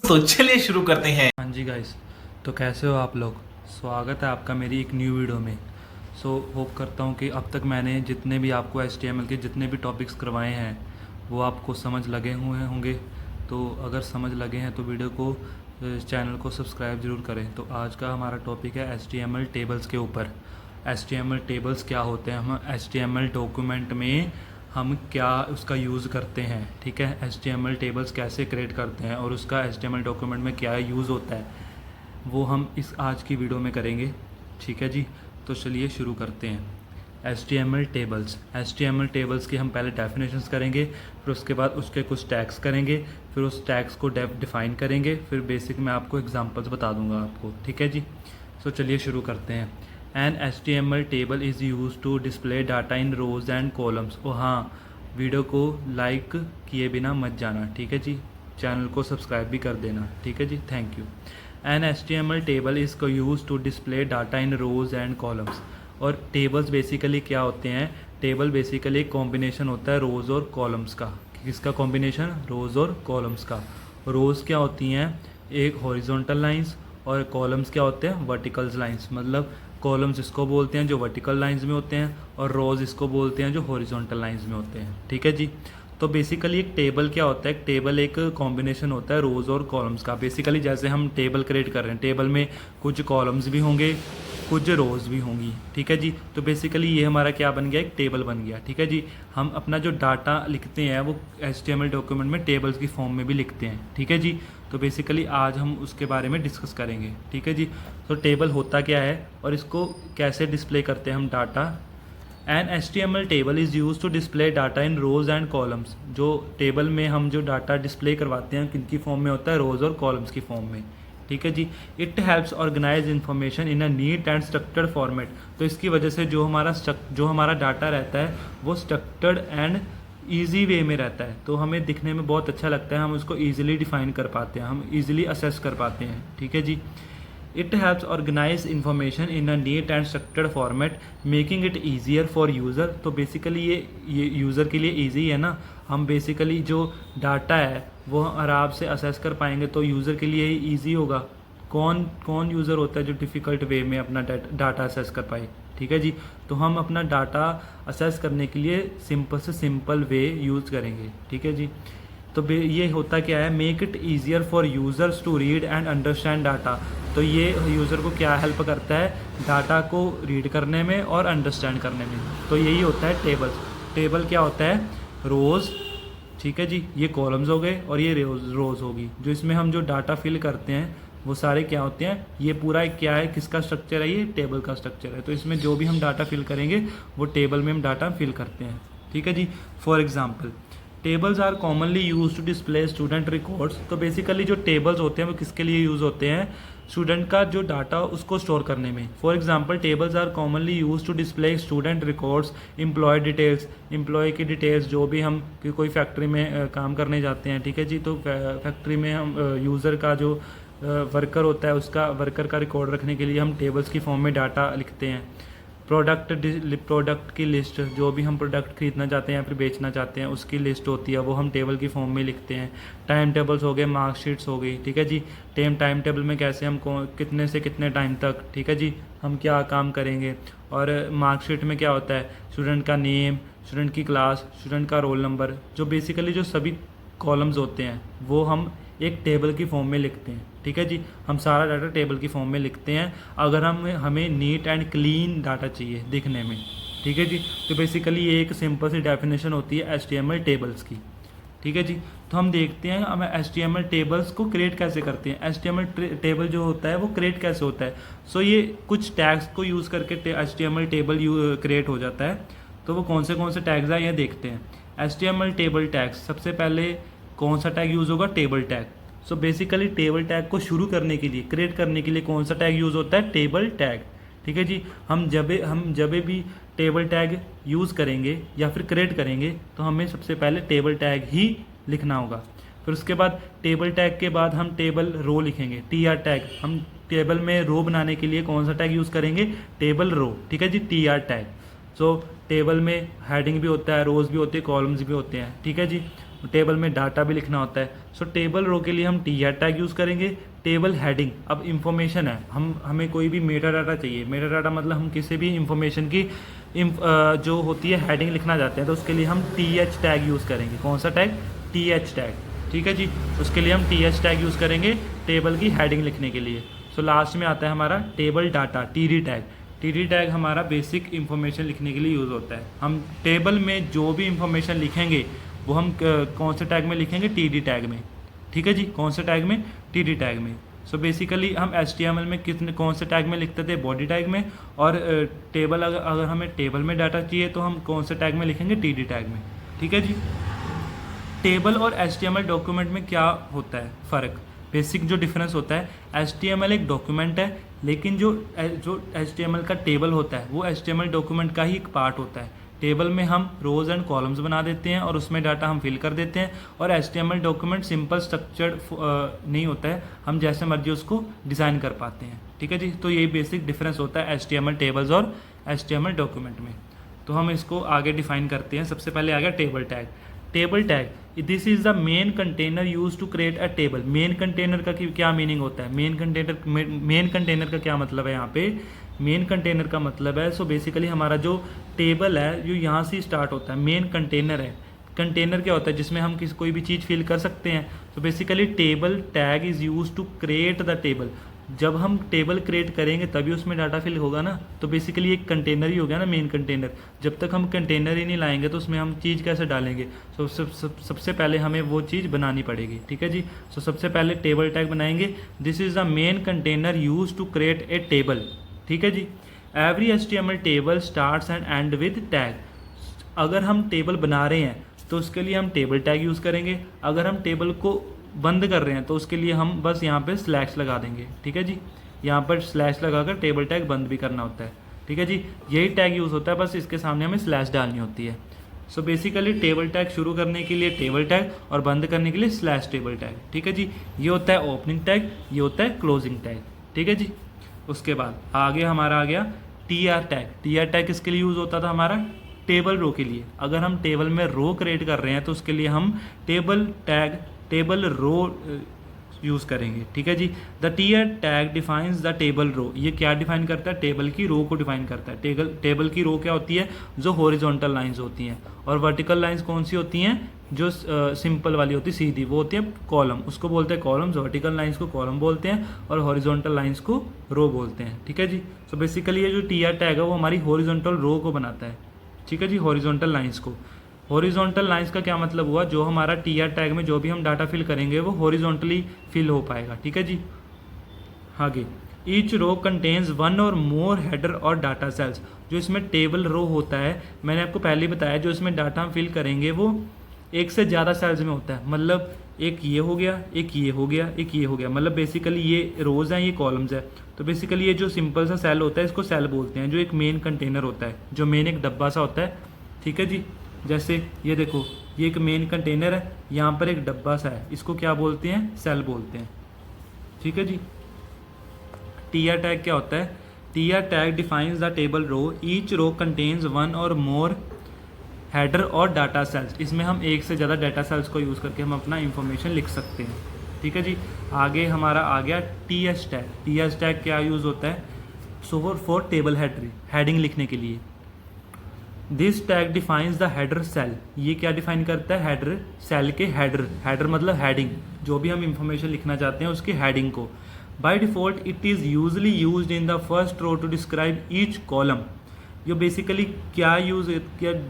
तो चलिए शुरू करते हैं। हाँ जी गाइस, तो कैसे हो आप लोग। स्वागत है आपका मेरी एक न्यू वीडियो में। होप करता हूँ कि अब तक मैंने जितने भी आपको HTML के जितने भी टॉपिक्स करवाए हैं वो आपको समझ लगे हुए होंगे। तो अगर समझ लगे हैं तो वीडियो को चैनल को सब्सक्राइब ज़रूर करें। तो आज का हमारा टॉपिक है HTML टेबल्स के ऊपर। HTML टेबल्स क्या होते हैं, हम HTML डॉक्यूमेंट में हम क्या उसका यूज़ करते हैं, ठीक है। HTML टेबल्स कैसे क्रिएट करते हैं और उसका HTML डॉक्यूमेंट में क्या यूज़ होता है वो हम इस आज की वीडियो में करेंगे, ठीक है जी। तो चलिए शुरू करते हैं। HTML टेबल्स की हम पहले डेफिनेशंस करेंगे, फिर उसके बाद उसके कुछ टैग्स करेंगे, फिर उस टैग्स को डिफ़ाइन करेंगे, फिर बेसिक मैं आपको एग्जांपल्स बता दूंगा आपको, ठीक है जी। चलिए शुरू करते हैं। An HTML table is use to display data in rows and columns. ओ हाँ, वीडियो को लाइक किए बिना मत जाना, ठीक है जी। चैनल को सब्सक्राइब भी कर देना, ठीक है जी। Thank you. An HTML table is use to display data in rows and columns. और टेबल्स बेसिकली क्या होते हैं, टेबल बेसिकली एक कॉम्बिनेशन होता है रोज़ और कॉलम्स का। किसका कॉम्बिनेशन, रोज़ और कॉलम्स का। रोज़ क्या होती हैं, एक हॉरिजॉन्टल लाइंस, और कॉलम्स क्या होते हैं, वर्टिकल्स लाइंस। मतलब कॉलम्स इसको बोलते हैं जो वर्टिकल लाइंस में होते हैं, और रोज़ इसको बोलते हैं जो हॉरिजॉन्टल लाइंस में होते हैं, ठीक है जी। तो बेसिकली एक टेबल क्या होता है, एक टेबल एक कॉम्बिनेशन होता है रोज़ और कॉलम्स का। बेसिकली जैसे हम टेबल क्रिएट कर रहे हैं, टेबल में कुछ कॉलम्स भी होंगे, कुछ रोज़ भी होंगी, ठीक है जी। तो बेसिकली ये हमारा क्या बन गया, एक टेबल बन गया, ठीक है जी। हम अपना जो डाटा लिखते हैं वो HTML डॉक्यूमेंट में टेबल्स की फॉर्म में भी लिखते हैं, ठीक है जी। तो बेसिकली आज हम उसके बारे में डिस्कस करेंगे, ठीक है जी। तो टेबल होता क्या है और इसको कैसे डिस्प्ले करते हैं हम data. An HTML table is use to display data in rows and columns. जो टेबल में हम जो डाटा डिस्प्ले करवाते हैं किनकी फॉर्म में होता है, रोज और कॉलम्स की फॉर्म में, ठीक है जी। It helps organise information in a neat and structured format. तो इसकी वजह से जो हमारा डाटा रहता है वो स्ट्रक्चर्ड एंड ईजी वे में रहता है। तो हमें दिखने में बहुत अच्छा लगता है, हम उसको ईजिली डिफाइन कर पाते हैं, हम ईजिली असेस कर पाते हैं, ठीक है जी। It helps organise information in a neat and structured format making it easier for user. तो बेसिकली ये यूज़र के लिए ईजी है ना। हम बेसिकली जो डाटा है वो आराम से असेस कर पाएंगे, तो यूज़र के लिए ही ईजी होगा। कौन कौन यूज़र होता है जो डिफ़िकल्ट वे में अपना डाटा असेस कर पाए, ठीक है जी। तो हम अपना डाटा असेस करने के लिए सिंपल से सिंपल वे यूज़ करेंगे, ठीक है जी। तो ये होता क्या है, make it easier for users to read and understand data. तो ये यूज़र को क्या हेल्प करता है, डाटा को रीड करने में और अंडरस्टैंड करने में। तो यही होता है टेबल। टेबल क्या होता है, रोज़, ठीक है जी, ये कॉलम्स हो गए और ये रोज़ होगी। जो इसमें हम जो डाटा फिल करते हैं वो सारे क्या होते हैं, ये पूरा एक क्या है, किसका स्ट्रक्चर है, ये टेबल का स्ट्रक्चर है। तो इसमें जो भी हम डाटा फिल करेंगे वो टेबल में हम डाटा फिल करते हैं, ठीक है जी। For example, tables are commonly use to display student records. तो बेसिकली जो टेबल्स होते हैं वो किसके लिए यूज़ होते हैं, स्टूडेंट का जो डाटा उसको स्टोर करने में। For example, tables are commonly use to display student records, employ details, employ की डिटेल्स। जो भी हम कोई फैक्ट्री में काम करने जाते हैं, ठीक है जी, तो फैक्ट्री में हम यूज़र का जो वर्कर होता है उसका वर्कर का रिकॉर्ड रखने के लिए हम टेबल्स की फॉर्म में डाटा लिखते हैं। प्रोडक्ट की लिस्ट, जो भी हम प्रोडक्ट खरीदना चाहते हैं या फिर बेचना चाहते हैं उसकी लिस्ट होती है, वो हम टेबल की फॉर्म में लिखते हैं। टाइम टेबल्स हो गए, मार्कशीट्स हो गई, ठीक है जी। टाइम टेबल में कैसे हम कितने से कितने टाइम तक, ठीक है जी, हम क्या काम करेंगे। और मार्कशीट में क्या होता है, स्टूडेंट का नेम, स्टूडेंट की क्लास, स्टूडेंट का रोल नंबर। जो बेसिकली जो सभी कॉलम्स होते हैं वो हम एक टेबल की फॉर्म में लिखते हैं, ठीक है जी। हम सारा डाटा टेबल की फॉर्म में लिखते हैं अगर हमें नीट एंड क्लीन डाटा चाहिए दिखने में, ठीक है जी। तो बेसिकली ये एक सिंपल सी डेफिनेशन होती है HTML टेबल्स की, ठीक है जी। तो हम देखते हैं हम HTML टेबल्स को क्रिएट कैसे करते हैं। HTML टेबल जो होता है वो क्रिएट कैसे होता है। ये कुछ टैग्स को यूज़ करके HTML टेबल क्रिएट हो जाता है। तो वो कौन से टैग्स हैं ये देखते हैं। HTML टेबल टैग्स, सबसे पहले कौन सा टैग यूज़ होगा, table tag. Basically table tag को शुरू करने के लिए, क्रिएट करने के लिए कौन सा टैग यूज़ होता है, टेबल टैग, ठीक है जी। हम जब भी टेबल टैग यूज़ करेंगे या फिर क्रिएट करेंगे तो हमें सबसे पहले टेबल टैग ही लिखना होगा। फिर उसके बाद टेबल टैग के बाद हम टेबल रो लिखेंगे, TR टैग। हम टेबल में रो बनाने के लिए कौन सा टैग यूज़ करेंगे, टेबल रो, ठीक है जी, TR टैग। सो टेबल में हेडिंग भी होता है, रोज़ भी होते हैं, कॉलम्स भी होते हैं, ठीक है जी। टेबल में डाटा भी लिखना होता है। सो टेबल रो के लिए हम टी टैग यूज़ करेंगे। टेबल हेडिंग, अब इंफॉर्मेशन है, हमें कोई भी मेटा डाटा चाहिए। मेटा डाटा मतलब हम किसी भी इंफॉर्मेशन की जो होती है हेडिंग लिखना चाहते हैं, तो उसके लिए हम टी टैग यूज़ करेंगे। कौन सा टैग? टी टैग, ठीक है जी। उसके लिए हम टी टैग यूज़ करेंगे टेबल की हेडिंग लिखने के लिए। सो लास्ट में आता है हमारा table data, T tag. T tag हमारा बेसिक इंफॉर्मेशन लिखने के लिए यूज़ होता है। हम टेबल में जो भी इंफॉर्मेशन लिखेंगे वो हम कौन से टैग में लिखेंगे? टी टैग में, ठीक है जी। कौन से टैग में? टी टैग में। सो बेसिकली हम HTML में कौन से टैग में लिखते थे? बॉडी टैग में। और टेबल अगर हमें टेबल में डाटा चाहिए तो हम कौन से टैग में लिखेंगे? टी टैग में, ठीक है जी। टेबल और HTML डॉक्यूमेंट में क्या होता है फ़र्क? बेसिक जो डिफरेंस होता है, HTML एक डॉक्यूमेंट है, लेकिन जो HTML का टेबल होता है वो HTML डॉक्यूमेंट का ही एक पार्ट होता है। टेबल में हम रोज़ एंड कॉलम्स बना देते हैं और उसमें डाटा हम फिल कर देते हैं। और HTML डॉक्यूमेंट सिंपल स्ट्रक्चर्ड नहीं होता है, हम जैसे मर्जी उसको डिज़ाइन कर पाते हैं, ठीक है जी। तो यही बेसिक डिफरेंस होता है HTML टेबल्स और HTML डॉक्यूमेंट में। तो हम इसको आगे डिफाइन करते हैं। सबसे पहले आ गया table tag. Table tag, this is the main container use to create a table. Main container का क्या मीनिंग होता है? मेन कंटेनर का क्या मतलब है? यहाँ पे मेन कंटेनर का मतलब है, सो बेसिकली हमारा जो टेबल है जो यहाँ से स्टार्ट होता है, मेन कंटेनर है। कंटेनर क्या होता है? जिसमें हम कोई भी चीज़ फिल कर सकते हैं। तो basically table tag is use to create the table. जब हम टेबल क्रिएट करेंगे तभी उसमें डाटा फिल होगा ना, तो बेसिकली एक कंटेनर ही हो गया ना मेन कंटेनर। जब तक हम कंटेनर ही नहीं लाएंगे तो उसमें हम चीज़ कैसे डालेंगे? सो सबसे पहले हमें वो चीज़ बनानी पड़ेगी, ठीक है जी। सो सबसे पहले टेबल टैग बनाएंगे। This is the main container use to create a table, ठीक है जी। Every HTML table starts and and with tag. अगर हम टेबल बना रहे हैं तो उसके लिए हम टेबल टैग यूज़ करेंगे। अगर हम टेबल को बंद कर रहे हैं तो उसके लिए हम बस यहाँ पे स्लैश लगा देंगे, ठीक है जी। यहाँ पर स्लैश लगाकर टेबल टैग बंद भी करना होता है, ठीक है जी। यही टैग यूज़ होता है, बस इसके सामने हमें स्लैश डालनी होती है। सो बेसिकली टेबल टैग शुरू करने के लिए टेबल टैग और बंद करने के लिए स्लैश टेबल टैग, ठीक है जी। ये होता है ओपनिंग टैग, ये होता है क्लोजिंग टैग, ठीक है जी। उसके बाद आगे हमारा आ गया TR टैग। TR टैग किसके लिए यूज़ होता था? हमारा टेबल रो के लिए। अगर हम टेबल में रो क्रिएट कर रहे हैं तो उसके लिए हम टेबल रो यूज़ करेंगे, ठीक है जी। The TR tag defines the table row. ये क्या डिफाइन करता है? टेबल की रो को डिफाइन करता है। टेबल की रो क्या होती है? जो हॉरिजॉन्टल लाइंस होती हैं। और वर्टिकल लाइंस कौन सी होती हैं? जो सिंपल वाली होती है, सीधी, वो होती है कॉलम। उसको बोलते हैं कॉलम्स। वर्टिकल लाइंस को कॉलम बोलते हैं और हॉरिजॉन्टल लाइंस को रो बोलते हैं, ठीक है जी। सो बेसिकली ये जो TR टैग है वो हमारी हॉरिजॉन्टल रो को बनाता है, ठीक है जी, हॉरिजॉन्टल लाइंस को। हॉरिजॉन्टल लाइंस का क्या मतलब हुआ? जो हमारा TR टैग में जो भी हम डाटा फिल करेंगे वो हॉरिजॉन्टली फिल हो पाएगा, ठीक है जी। आगे ईच रो कंटेन्स वन और मोर हेडर और डाटा सेल्स। जो इसमें टेबल रो होता है, मैंने आपको पहले ही बताया, जो इसमें डाटा हम फिल करेंगे वो एक से ज़्यादा सेल्स में होता है। मतलब एक ये हो गया, एक ये हो गया, एक ये हो गया। मतलब बेसिकली ये रोज़ हैं, ये कॉलम्स है। तो बेसिकली ये जो सिंपल सा सेल होता है इसको सेल बोलते हैं, जो एक मेन कंटेनर होता है, जो मेन एक डब्बा सा होता है, ठीक है जी। जैसे ये देखो, ये एक मेन कंटेनर है, यहाँ पर एक डब्बा सा है, इसको क्या बोलते हैं? सेल बोलते हैं, ठीक है जी। TR टैग क्या होता है? TR tag defines the table row. Each row contains one और मोर हेडर और डाटा सेल्स। इसमें हम एक से ज़्यादा डाटा सेल्स को यूज़ करके हम अपना इंफॉर्मेशन लिख सकते हैं, ठीक है जी। आगे हमारा आ गया TS टैग। TS टैग क्या यूज़ होता है? सो फॉर टेबल हेडिंग लिखने के लिए। This tag defines the header cell. ये क्या डिफाइन करता है? हेडर सेल के हेडर मतलब हेडिंग, जो भी हम इंफॉर्मेशन लिखना चाहते हैं उसकी हेडिंग को। By default it is usually used in the first row to describe each column. जो बेसिकली क्या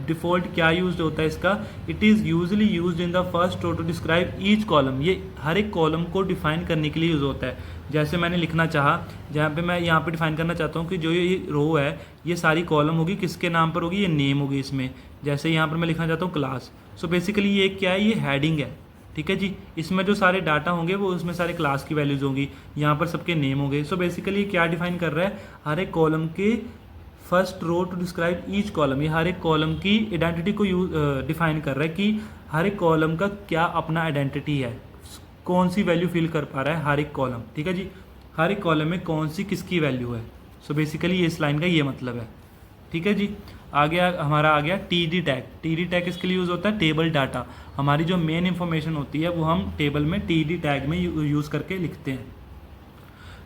डिफ़ॉल्ट क्या यूज होता है इसका? It is usually used in the first row to describe each column. ये हर एक कॉलम को डिफाइन करने के लिए यूज़ होता है। जैसे मैंने लिखना चाहा, जहाँ पे मैं यहाँ पे डिफाइन करना चाहता हूँ कि जो ये रो है ये सारी कॉलम होगी, किसके नाम पर होगी? ये नेम होगी इसमें। जैसे यहाँ पर मैं लिखना चाहता हूँ क्लास। सो बेसिकली ये क्या है? ये हेडिंग है, ठीक है जी। इसमें जो सारे डाटा होंगे वो उसमें सारे क्लास की वैल्यूज़ होंगी, यहाँ पर सबके नेम होंगे। सो बेसिकली क्या डिफाइन कर रहा है? हर एक कॉलम के first row to describe each column. ये हर एक कॉलम की आइडेंटिटी को डिफाइन कर रहा है कि हर एक कॉलम का क्या अपना आइडेंटिटी है, कौन सी वैल्यू फिल कर पा रहा है हर एक कॉलम, ठीक है जी। हर एक कॉलम में कौन सी किसकी वैल्यू है। सो बेसिकली ये इस लाइन का ये मतलब है, ठीक है जी। आगे हमारा आ गया टीडी टैग। टीडी टैग किसके लिए यूज़ होता है? Table data. हमारी जो मेन इंफॉर्मेशन होती है वो हम टेबल में टीडी टैग में यूज़ करके लिखते हैं।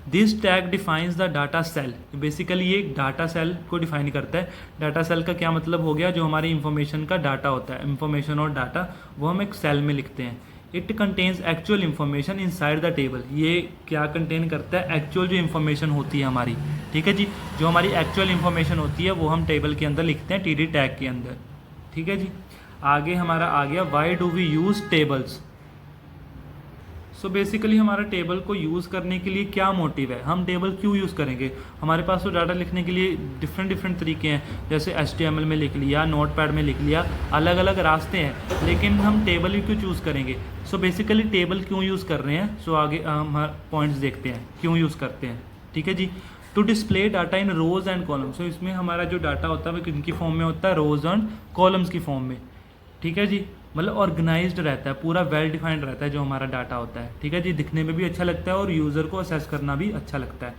This tag defines the data cell. Basically ये डाटा सेल को डिफाइन करता है। डाटा सेल का क्या मतलब हो गया? जो हमारी इंफॉर्मेशन का डाटा होता है, इंफॉर्मेशन और डाटा वो हम एक सेल में लिखते हैं। It contains actual information in side the table. ये क्या कंटेन करता है? एक्चुअल जो इन्फॉर्मेशन होती है हमारी, ठीक है जी, जो हमारी एक्चुअल इन्फॉर्मेशन होती है वो हम टेबल के अंदर लिखते हैं, टीडी टैग के अंदर, ठीक है जी। आगे हमारा आ गया why do we use tables. So basically हमारा टेबल को यूज़ करने के लिए क्या मोटिव है? हम टेबल क्यों यूज़ करेंगे? हमारे पास तो डाटा लिखने के लिए डिफरेंट तरीके हैं, जैसे HTML में लिख लिया, नोटपैड में लिख लिया, अलग अलग रास्ते हैं, लेकिन हम टेबल ही क्यों चूज़ करेंगे? सो बेसिकली टेबल क्यों यूज़ कर रहे हैं? सो आगे हम पॉइंट्स देखते हैं क्यों यूज़ करते हैं, ठीक है जी। To display data in rows and columns. So इसमें हमारा जो डाटा होता है वो किनकी फॉर्म में होता है? रोज एंड कॉलम्स की फॉर्म में, ठीक है जी। मतलब ऑर्गेनाइज्ड रहता है, पूरा वेल डिफाइंड रहता है जो हमारा डाटा होता है, ठीक है जी। दिखने में भी अच्छा लगता है और यूज़र को असेस करना भी अच्छा लगता है।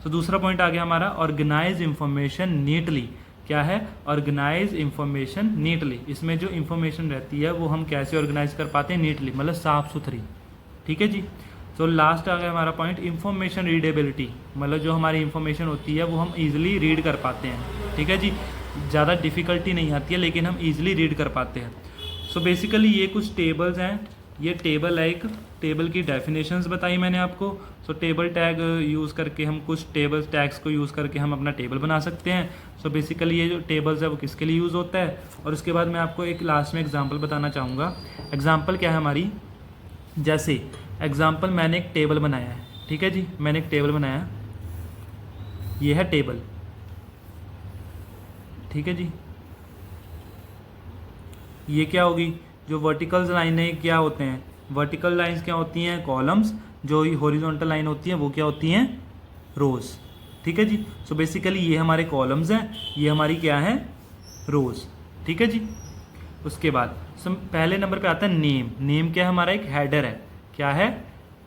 तो दूसरा पॉइंट आ गया हमारा ऑर्गेनाइज इंफॉर्मेशन नीटली। क्या है? Organise information neatly. इसमें जो इंफॉर्मेशन रहती है वो हम कैसे ऑर्गेनाइज कर पाते हैं? नीटली, मतलब साफ सुथरी, ठीक है जी। तो लास्ट आ गया हमारा पॉइंट इंफॉर्मेशन रीडेबिलिटी। मतलब जो हमारी इंफॉर्मेशन होती है वो हम ईजिली रीड कर पाते हैं, ठीक है जी। ज़्यादा डिफ़िकल्टी नहीं आती है लेकिन हम ईजिली रीड कर पाते हैं। सो बेसिकली ये कुछ टेबल्स हैं। ये टेबल है, एक टेबल की डेफिनेशंस बताई मैंने आपको। सो टेबल टैग यूज़ करके हम कुछ टेबल टैग्स को यूज़ करके हम अपना टेबल बना सकते हैं। सो बेसिकली ये जो टेबल्स है वो किसके लिए यूज़ होता है? और उसके बाद मैं आपको एक लास्ट में एग्जांपल बताना चाहूँगा। एग्जांपल क्या है हमारी? जैसे एग्जांपल मैंने एक टेबल बनाया है, ठीक है जी। मैंने एक टेबल बनाया, ये है टेबल, ठीक है जी। ये क्या होगी? जो वर्टिकल लाइनें क्या होते हैं? वर्टिकल लाइंस क्या होती हैं? कॉलम्स। जो हॉरिजॉन्टल लाइन होती हैं वो क्या होती हैं? रोज, ठीक है जी। सो बेसिकली ये हमारे कॉलम्स हैं, ये हमारी क्या है? रोज, ठीक है जी। उसके बाद पहले नंबर पे आता है नेम। नेम क्या है? हमारा एक हेडर है। क्या है?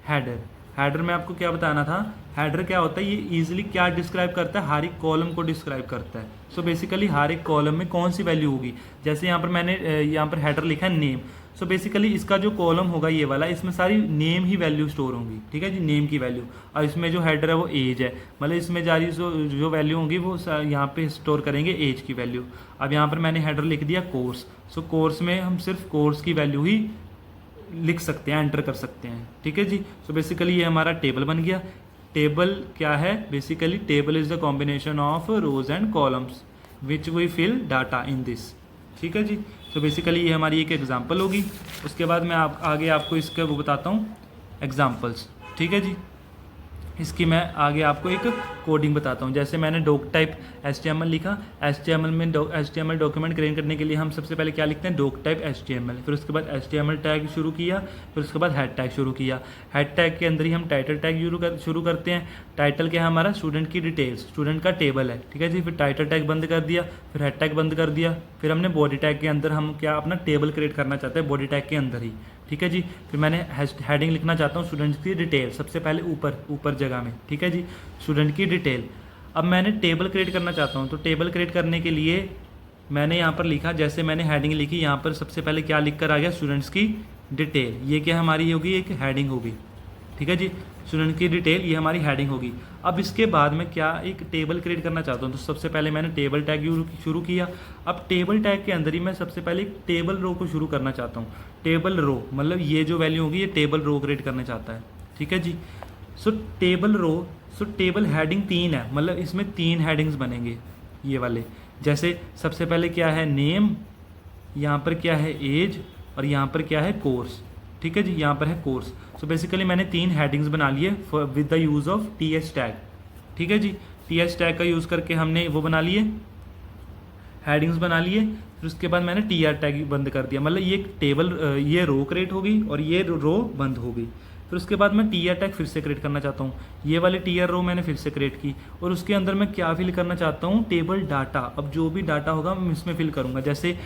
हेडर। हेडर में आपको क्या बताना था? हेडर क्या होता है? ये इजीली क्या डिस्क्राइब करता है? हर एक कॉलम को डिस्क्राइब करता है। सो बेसिकली हर एक कॉलम में कौन सी वैल्यू होगी? जैसे यहाँ पर मैंने यहाँ पर हेडर लिखा है नेम। सो बेसिकली इसका जो कॉलम होगा ये वाला, इसमें सारी नेम ही वैल्यू स्टोर होंगी, ठीक है जी, नेम की वैल्यू। और इसमें जो हेडर है वो एज है, मतलब इसमें जारी जो वैल्यू होंगी वो यहाँ पे स्टोर करेंगे एज की वैल्यू। अब यहाँ पर मैंने हेडर लिख दिया कोर्स। सो कोर्स में हम सिर्फ कोर्स की वैल्यू ही लिख सकते हैं, एंटर कर सकते हैं, ठीक है जी। सो बेसिकली ये हमारा टेबल बन गया। टेबल क्या है? Basically table is the combination of rows and columns which we fill data in this, ठीक है जी। तो बेसिकली ये हमारी एक एग्जांपल होगी। उसके बाद मैं आगे आपको इसके वो बताता हूँ एग्जांपल्स, ठीक है जी। इसकी मैं आगे आपको एक कोडिंग बताता हूँ। जैसे मैंने डॉक टाइप HTML लिखा। HTML में HTML डॉक्यूमेंट क्रिएट करने के लिए हम सबसे पहले क्या लिखते हैं? Doctype HTML। फिर उसके बाद HTML टैग शुरू किया, फिर उसके बाद हेड टैग शुरू किया। हेड टैग के अंदर ही हम टाइटल टैग शुरू करते हैं। टाइटल क्या है हमारा? स्टूडेंट की डिटेल्स, स्टूडेंट का टेबल है, ठीक है जी। फिर टाइटल टैग बंद कर दिया, फिर हेड टैग बंद कर दिया। फिर हमने बॉडी टैग के अंदर हम क्या अपना टेबल क्रिएट करना चाहते हैं बॉडी टैग के अंदर ही, ठीक है जी। फिर मैंने हेडिंग लिखना चाहता हूँ स्टूडेंट्स की डिटेल, सबसे पहले ऊपर जगह में, ठीक है जी, स्टूडेंट की डिटेल। अब मैंने टेबल क्रिएट करना चाहता हूँ, तो टेबल क्रिएट करने के लिए मैंने यहाँ पर लिखा, जैसे मैंने हेडिंग लिखी, यहाँ पर सबसे पहले क्या लिख कर आ गया? स्टूडेंट्स की डिटेल। ये क्या हमारी होगी? एक हेडिंग होगी, ठीक है जी। स्टूडेंट की डिटेल ये हमारी हेडिंग होगी। अब इसके बाद मैं क्या एक टेबल क्रिएट करना चाहता हूँ, तो सबसे पहले मैंने टेबल टैग शुरू किया। अब टेबल टैग के अंदर ही मैं सबसे पहले एक टेबल रो को शुरू करना चाहता हूँ। टेबल रो मतलब ये जो वैल्यू होगी ये टेबल रो क्रिएट करना चाहता है, ठीक है जी। So table row, so table heading 3 है, मतलब इसमें 3 हेडिंग्स बनेंगे ये वाले। जैसे सबसे पहले क्या है? नेम, यहाँ पर क्या है? एज, और यहाँ पर क्या है? कोर्स, ठीक है जी। यहाँ पर है कोर्स। सो बेसिकली मैंने 3 हेडिंग्स बना लिए with the use of TH tag, ठीक है जी। TH टैग का यूज़ करके हमने वो बना लिए, हेडिंग्स बना लिए। फिर उसके बाद मैंने TR टैग बंद कर दिया, मतलब ये टेबल ये रो क्रिएट हो गई और ये रो बंद हो गई। फिर उसके बाद मैं TR टैग फिर से क्रिएट करना चाहता हूँ, ये वाली TR रो मैंने फिर से क्रिएट की और उसके अंदर मैं क्या फिल करना चाहता हूँ? Table data. अब जो भी डाटा होगा मैं इसमें फिल करूँगा। जैसे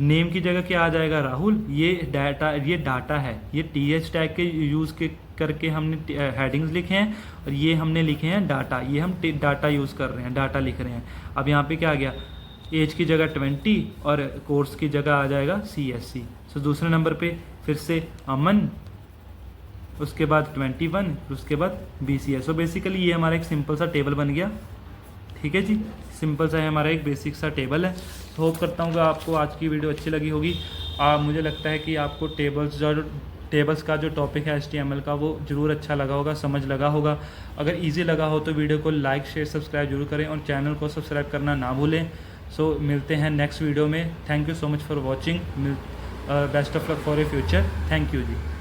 नेम की जगह क्या आ जाएगा? राहुल। ये डाटा है, ये TH टैग के यूज़ करके हमने हेडिंग्स लिखे हैं और ये हमने लिखे हैं डाटा, ये हम डाटा यूज़ कर रहे हैं, डाटा लिख रहे हैं। अब यहाँ पे क्या आ गया, एज की जगह 20 और कोर्स की जगह आ जाएगा CSC। सो दूसरे नंबर पे फिर से अमन, उसके बाद 21, फिर उसके बाद BCS। सो बेसिकली ये हमारा एक सिंपल सा टेबल बन गया, ठीक है जी। सिंपल सा है हमारा एक बेसिक सा टेबल है। तो होप करता हूँ कि आपको आज की वीडियो अच्छी लगी होगी। मुझे लगता है कि आपको टेबल्स का जो टॉपिक है HTML का वो ज़रूर अच्छा लगा होगा, समझ लगा होगा। अगर इजी लगा हो तो वीडियो को लाइक शेयर सब्सक्राइब जरूर करें और चैनल को सब्सक्राइब करना ना भूलें। सो मिलते हैं नेक्स्ट वीडियो में। Thank you so much for watching. Best of luck for a future. Thank you ji.